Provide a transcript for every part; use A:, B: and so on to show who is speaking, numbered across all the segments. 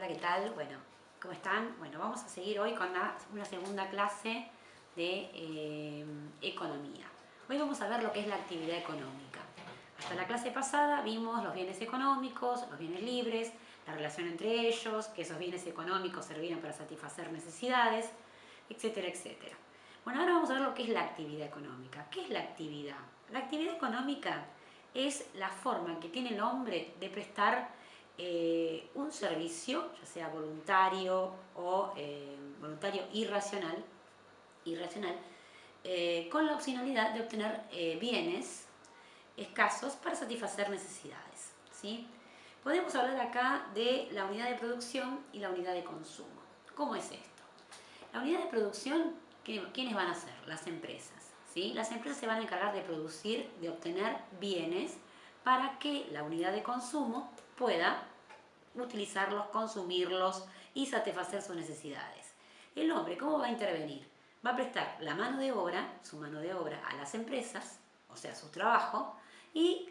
A: Hola, ¿qué tal? Bueno, ¿cómo están? Bueno, vamos a seguir hoy con una segunda clase de economía. Hoy vamos a ver lo que es la actividad económica. Hasta la clase pasada vimos los bienes económicos, los bienes libres, la relación entre ellos, que esos bienes económicos servían para satisfacer necesidades, etcétera, etcétera. Bueno, ahora vamos a ver lo que es la actividad económica. ¿Qué es la actividad? La actividad económica es la forma que tiene el hombre de prestar un servicio, ya sea voluntario o voluntario irracional, con la opcionalidad de obtener bienes escasos para satisfacer necesidades, ¿sí? Podemos hablar acá de la unidad de producción y la unidad de consumo. ¿Cómo es esto? La unidad de producción, ¿quiénes van a ser? Las empresas, ¿sí? Las empresas se van a encargar de producir, de obtener bienes para que la unidad de consumo pueda utilizarlos, consumirlos y satisfacer sus necesidades. El hombre, ¿cómo va a intervenir? Va a prestar la mano de obra, su mano de obra, a las empresas, o sea, su trabajo, y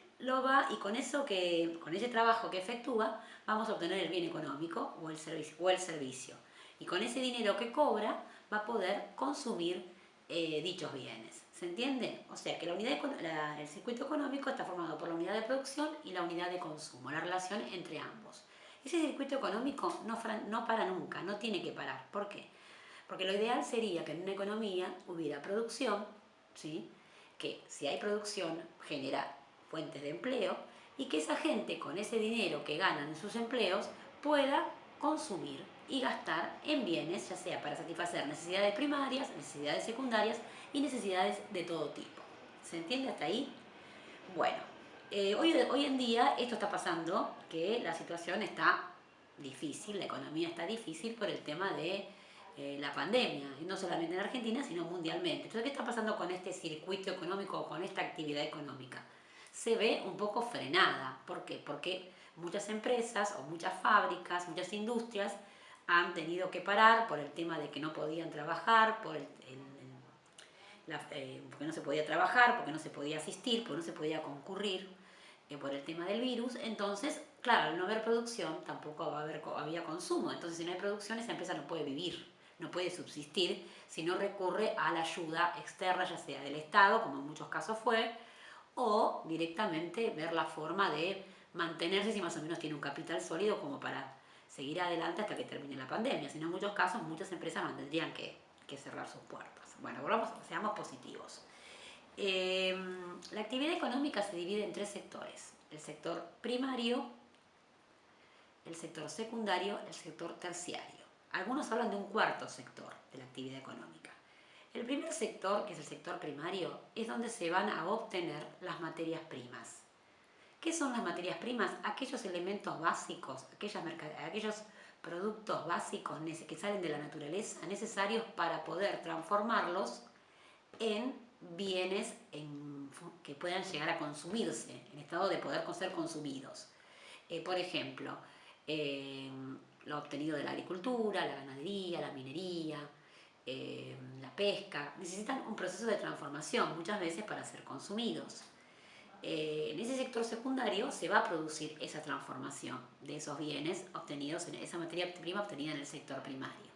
A: con ese trabajo que efectúa, vamos a obtener el bien económico o el servicio. Y con ese dinero que cobra, va a poder consumir dichos bienes. ¿Se entiende? O sea que el circuito económico está formado por la unidad de producción y la unidad de consumo, la relación entre ambos. Ese circuito económico no para nunca, no tiene que parar. ¿Por qué? Porque lo ideal sería que en una economía hubiera producción, ¿sí? Que si hay producción genera fuentes de empleo y que esa gente con ese dinero que ganan en sus empleos pueda consumir y gastar en bienes, ya sea para satisfacer necesidades primarias, necesidades secundarias y necesidades de todo tipo. ¿Se entiende hasta ahí? Bueno, hoy en día esto está pasando, que la situación está difícil, la economía está difícil por el tema de la pandemia, y no solamente en Argentina, sino mundialmente. Entonces, ¿qué está pasando con este circuito económico, con esta actividad económica? Se ve un poco frenada. ¿Por qué? Porque muchas empresas o muchas fábricas, muchas industrias han tenido que parar por el tema de que no podían trabajar, porque no se podía trabajar, porque no se podía asistir, porque no se podía concurrir por el tema del virus. Entonces, claro, al no haber producción tampoco había consumo. Entonces, si no hay producción, esa empresa no puede vivir, no puede subsistir si no recurre a la ayuda externa, ya sea del Estado, como en muchos casos fue, o directamente ver la forma de mantenerse si más o menos tiene un capital sólido como para seguir adelante hasta que termine la pandemia. Si no, en muchos casos, muchas empresas tendrían que cerrar sus puertas. Bueno, seamos positivos. La actividad económica se divide en tres sectores: el sector primario, el sector secundario, el sector terciario. Algunos hablan de un cuarto sector de la actividad económica. El primer sector, que es el sector primario, es donde se van a obtener las materias primas. ¿Qué son las materias primas? Aquellos elementos básicos, aquellos productos básicos que salen de la naturaleza, necesarios para poder transformarlos en bienes que puedan llegar a consumirse, en estado de poder ser consumidos. Por ejemplo, lo obtenido de la agricultura, la ganadería, la minería, la pesca, necesitan un proceso de transformación muchas veces para ser consumidos. En ese sector secundario se va a producir esa transformación de esos bienes obtenidos, en esa materia prima obtenida en el sector primario.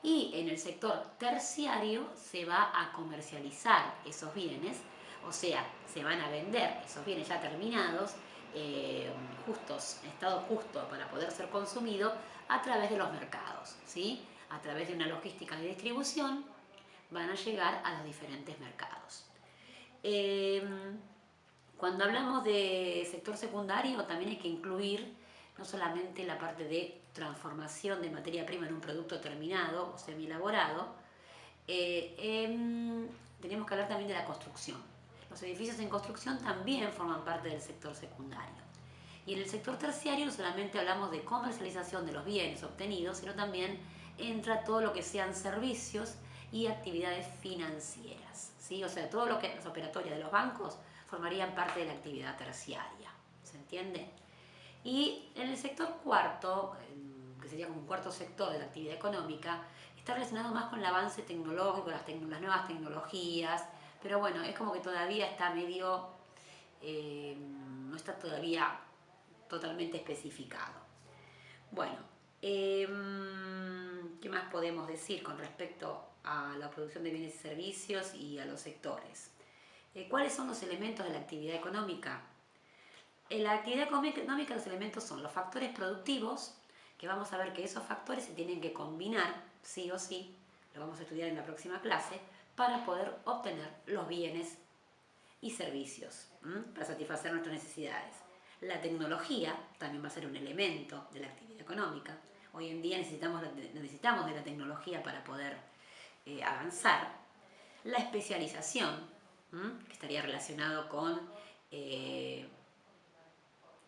A: Y en el sector terciario se va a comercializar esos bienes, o sea, se van a vender esos bienes ya terminados, en estado justo para poder ser consumido a través de los mercados, ¿sí? A través de una logística de distribución van a llegar a los diferentes mercados. Cuando hablamos de sector secundario también hay que incluir no solamente la parte de transformación de materia prima en un producto terminado o semi-elaborado, tenemos que hablar también de la construcción. Los edificios en construcción también forman parte del sector secundario. Y en el sector terciario no solamente hablamos de comercialización de los bienes obtenidos, sino también entra todo lo que sean servicios y actividades financieras, ¿sí? O sea, todo lo que las operatorias de los bancos formarían parte de la actividad terciaria, ¿se entiende? Y en el sector cuarto, que sería como un cuarto sector de la actividad económica, está relacionado más con el avance tecnológico, las nuevas tecnologías, pero bueno, es como que todavía está medio, no está todavía totalmente especificado. Bueno, ¿Qué más podemos decir con respecto a la producción de bienes y servicios y a los sectores? ¿Cuáles son los elementos de la actividad económica? En la actividad económica los elementos son los factores productivos, que vamos a ver que esos factores se tienen que combinar, sí o sí, lo vamos a estudiar en la próxima clase, para poder obtener los bienes y servicios, para satisfacer nuestras necesidades. La tecnología también va a ser un elemento de la actividad económica. Hoy en día necesitamos de la tecnología para poder avanzar. La especialización, que estaría relacionado con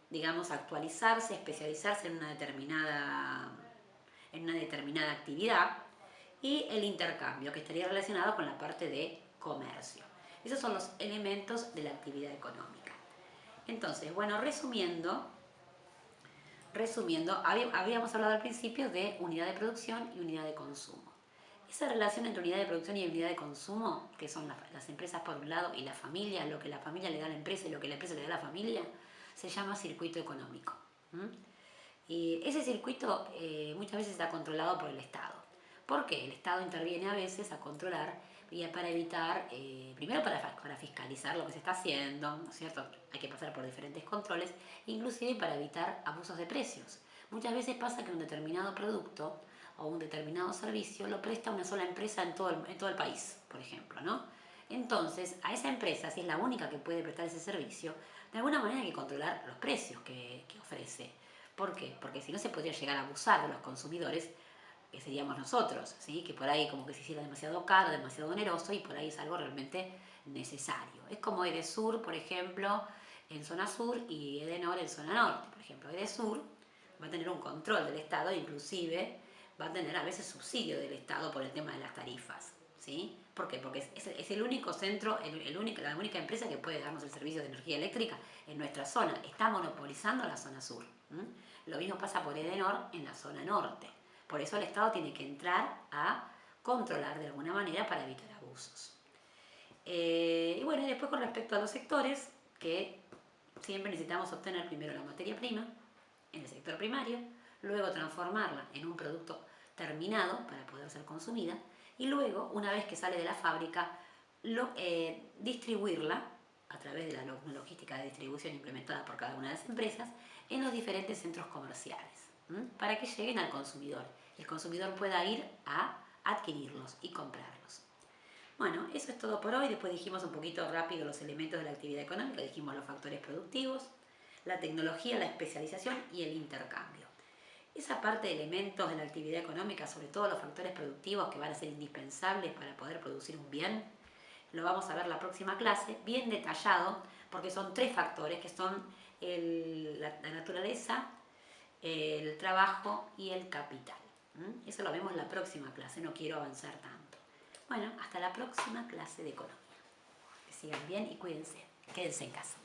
A: digamos, actualizarse, especializarse en una determinada actividad, y el intercambio, que estaría relacionado con la parte de comercio. Esos son los elementos de la actividad económica. Entonces, bueno, resumiendo, habíamos hablado al principio de unidad de producción y unidad de consumo. Esa relación entre unidad de producción y unidad de consumo, que son las empresas por un lado y la familia, lo que la familia le da a la empresa y lo que la empresa le da a la familia, se llama circuito económico. Y ese circuito muchas veces está controlado por el Estado. ¿Por qué? El Estado interviene a veces a controlar y para evitar, primero para fiscalizar lo que se está haciendo, ¿no es cierto? Hay que pasar por diferentes controles, inclusive para evitar abusos de precios. Muchas veces pasa que un determinado producto o un determinado servicio lo presta una sola empresa en todo el país, por ejemplo, ¿no? Entonces, a esa empresa, si es la única que puede prestar ese servicio, de alguna manera hay que controlar los precios que ofrece. ¿Por qué? Porque si no se podría llegar a abusar de los consumidores, que seríamos nosotros, ¿sí? Que por ahí como que se hiciera demasiado caro, demasiado oneroso, y por ahí es algo realmente necesario. Es como Edesur, por ejemplo, en zona sur, y Edenor en zona norte. Por ejemplo, Edesur va a tener un control del Estado, inclusive va a tener a veces subsidio del Estado por el tema de las tarifas. ¿Sí? ¿Por qué? Porque es el único centro, la única empresa que puede darnos el servicio de energía eléctrica en nuestra zona. Está monopolizando la zona sur. Lo mismo pasa por Edenor en la zona norte. Por eso el Estado tiene que entrar a controlar de alguna manera para evitar abusos. Y bueno, y después con respecto a los sectores, que siempre necesitamos obtener primero la materia prima en el sector primario, luego transformarla en un producto terminado para poder ser consumida, y luego, una vez que sale de la fábrica, distribuirla a través de la logística de distribución implementada por cada una de las empresas en los diferentes centros comerciales, para que lleguen al consumidor. El consumidor pueda ir a adquirirlos y comprarlos. Bueno, eso es todo por hoy. Después dijimos un poquito rápido los elementos de la actividad económica, dijimos los factores productivos, la tecnología, la especialización y el intercambio. Esa parte de elementos de la actividad económica, sobre todo los factores productivos que van a ser indispensables para poder producir un bien, lo vamos a ver la próxima clase, bien detallado, porque son 3 factores que son la naturaleza, el trabajo y el capital. Eso lo vemos en la próxima clase, no quiero avanzar tanto. Bueno, hasta la próxima clase de economía. Que sigan bien y cuídense, quédense en casa.